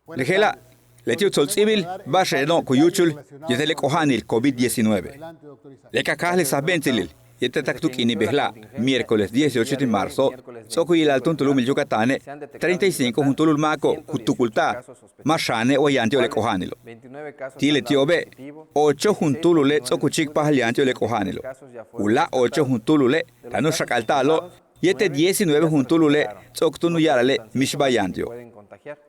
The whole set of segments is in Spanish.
Lejela, Letiut Sol Civil, Basheno, Cuyuchul, Yetele Kohanil, COVID-19. Lekakahli Sabentilil, Yetetaktuk Inibehla, miércoles 18 de marzo, Sokuyil Altuntulum Yucatane, 35 Juntulul Maco, Kutukulta, Mashane o Yantio le Kohanilo. Tile Tiobe, 8 Juntulule, Sokuchik Pahaliantio le Kohanilo. Ula 8 Juntulule, Tano Shakaltalo, Yete 19 Juntulule, Soktunu Yarale, Mishbayantio.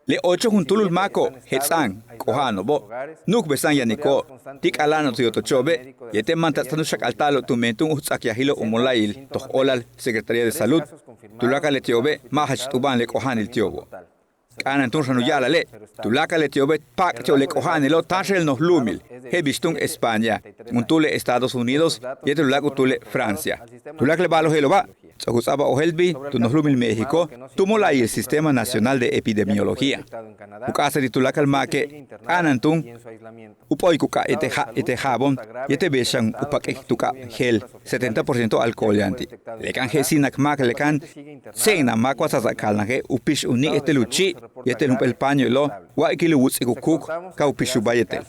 Le 8 Juntulul Maco, Hetzan, Kohanobo, Nuk Besan Yaniko, Tik Alano Tiotochobe, Yete Mantatanu Shakaltalo, Tumentum Utsakiahilo Umolail, Toch Olal, Secretaría de Salud, Tulaka le Tiobe, Mahach Tuban le Kohanil Tiobo. Kanan Tunshanu Yalale, Tulaka le Tiobe, Pactio le Kohanilo, Tashel nos Lumil, Hebistung España, Muntule Estados Unidos, Yetulago Tule Francia. Tulaka le Balo Heloba, Sogusaba Ohelbi, Tunoslumil México, Tumolai el Sistema Nacional de Epidemiología. Ukasa de Tulakal Make, Anantun, Upoikuka ete jabon, yete beshan upake tuka gel, 70% alcohol yanti. Lekan gesinak mak lekan, sena makwa sazakalnage, upish uni este luchi, yete lumpel pañuelo, wa ikilu wutzikukuk, ka upishu bayetel.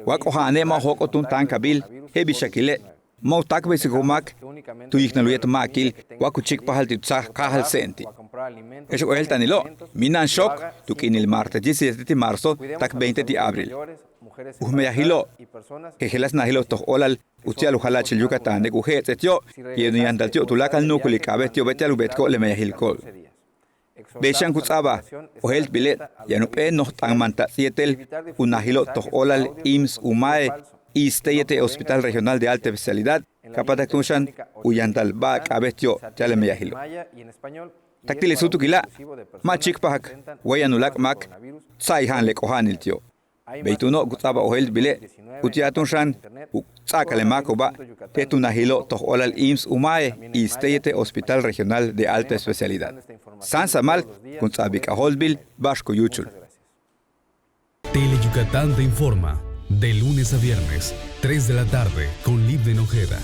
Wa kohane ma hokotun tankabil, hebishakile, Mautak besigumak, tu ignaluet makil, wakuchik pahal titsah kahal senti. Eso es el tanilo. Minan shock, tu kin el martes 17 de marzo, tak 20 de abril. Uhmeyahilo, que gelas nahilo toh olal, utialu halachil Yucatán de kujet etio, y en yandaltio tulakal nukuli kabetio betialu betko le meyahilkol. Beshan kutsaba, ohel bilet, yanupe noh tan manta sietel, unahilo toh olal ims umae, Isteyete Hospital Regional de Alta Especialidad, Capatakushan, Uyandalba, Cabetio, Yalemeyahilo. Tactile Sutukila, Machik Pahak, Wayanulak Mak, Saihan le Kohanil Tio. Beituno Gutaba Ohel Bile, Utiatunshan, Sakale Makoba, Tetunahilo, Toholal Ims Umae, Isteyete Hospital Regional de Alta Especialidad. San Samal, Kunsabika Holbil, Bashko Yuchul. Tele Yucatán te informa. De lunes a viernes, 3 de la tarde, con Libden Ojeda.